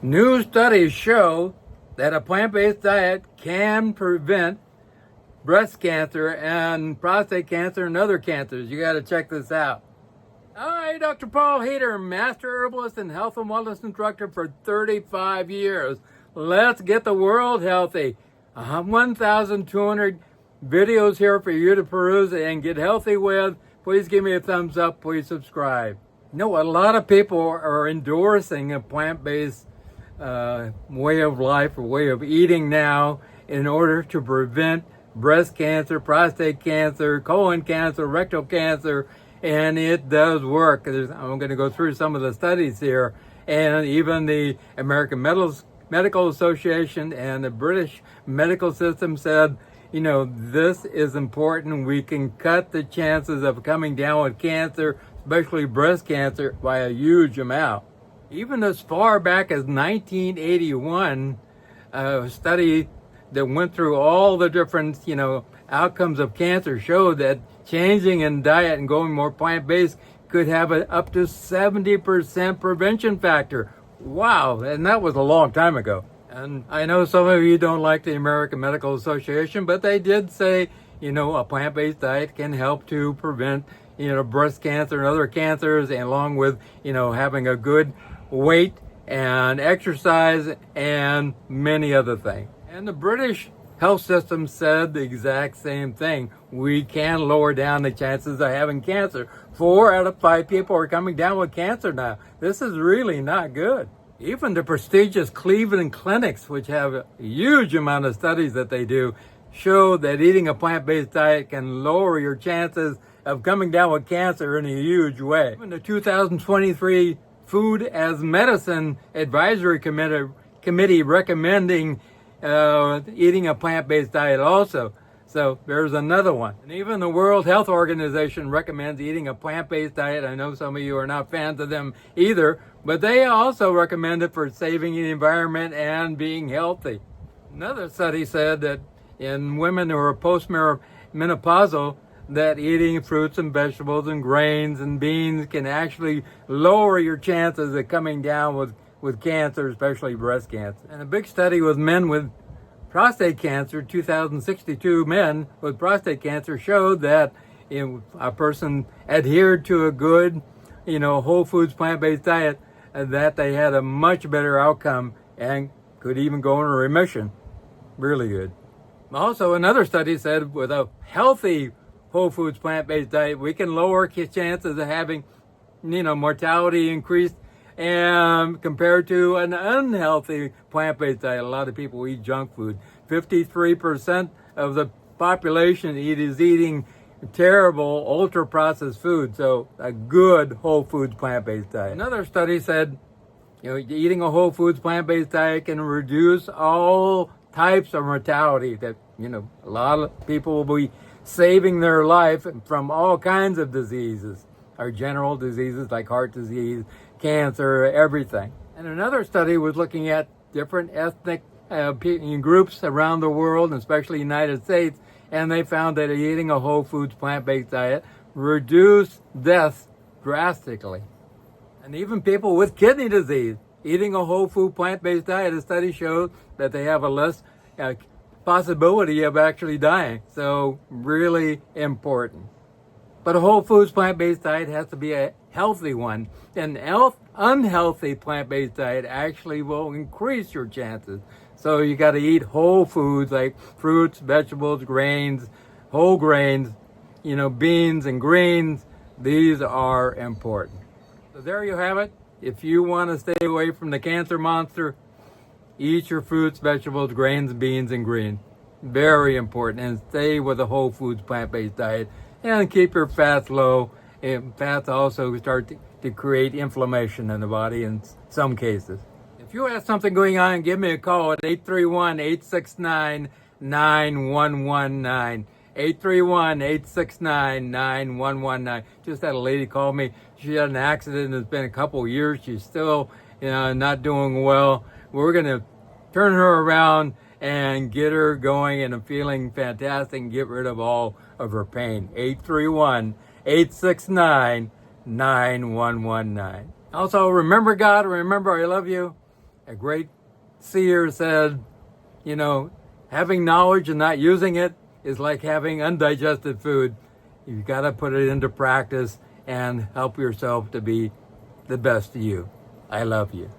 New studies show that a plant-based diet can prevent breast cancer and prostate cancer and other cancers. You got to check this out. Hi, Dr. Paul Haider, Master Herbalist and Health and Wellness Instructor for 35 years. Let's get the world healthy. 1,200 videos here for you to peruse and get healthy with. Please give me a thumbs up. Please subscribe. You know, a lot of people are endorsing a plant-based way of life or way of eating now in order to prevent breast cancer, prostate cancer, colon cancer, rectal cancer, and it does work. I'm going to go through some of the studies here, and even the American Medical Association and the British medical system said, you know, this is important. We can cut the chances of coming down with cancer, especially breast cancer, by a huge amount. Even as far back as 1981, a study that went through all the different, outcomes of cancer showed that changing in diet and going more plant-based could have an up to 70% prevention factor. Wow, and that was a long time ago. And I know some of you don't like the American Medical Association, but they did say, a plant-based diet can help to prevent, breast cancer and other cancers, and along with, having a good weight and exercise and many other things. And the British health system said the exact same thing. We can lower down the chances of having cancer. 4 out of 5 people are coming down with cancer now. This is really not good. Even the prestigious Cleveland clinics, which have a huge amount of studies that they do, show that eating a plant-based diet can lower your chances of coming down with cancer in a huge way. Even the 2023 Food as Medicine Advisory Committee recommending eating a plant-based diet also. So there's another one. And even the World Health Organization recommends eating a plant-based diet. I know some of you are not fans of them either, but they also recommend it for saving the environment and being healthy. Another study said that in women who are postmenopausal, that eating fruits and vegetables and grains and beans can actually lower your chances of coming down with cancer, especially breast cancer. And a big study with men with prostate cancer, 2,062 men with prostate cancer, showed that if a person adhered to a good, whole foods plant-based diet, that they had a much better outcome and could even go into remission. Really good. Also, another study said with a healthy whole foods plant-based diet, we can lower chances of having, mortality increased and compared to an unhealthy plant-based diet. A lot of people eat junk food. 53% of the population is eating terrible ultra-processed food. So a good whole foods plant-based diet. Another study said, eating a whole foods plant-based diet can reduce all types of mortality. That, a lot of people will be saving their life from all kinds of diseases, or general diseases like heart disease, cancer, everything. And another study was looking at different ethnic groups around the world, and especially the United States, and they found that eating a whole foods plant-based diet reduced deaths drastically. And even people with kidney disease, eating a whole food plant-based diet, a study showed that they have a less possibility of actually dying. So really important. But a whole foods plant-based diet has to be a healthy one. An unhealthy plant-based diet actually will increase your chances. So you got to eat whole foods like fruits, vegetables, grains, whole grains, beans and greens. These are important. So there you have it. If you want to stay away from the cancer monster, eat your fruits, vegetables, grains, beans, and greens. Very important. And stay with a whole foods plant-based diet. And keep your fats low. And fats also start to create inflammation in the body in some cases. If you have something going on, give me a call at 831-869-9119. 831-869-9119. Just had a lady call me. She had an accident. It's been a couple of years. She's still not doing well. We're going to turn her around and get her going and feeling fantastic and get rid of all of her pain. 831-869-9119. Also, remember God, remember I love you. A great seer said, you know, having knowledge and not using it is like having undigested food. You've got to put it into practice and help yourself to be the best you. I love you.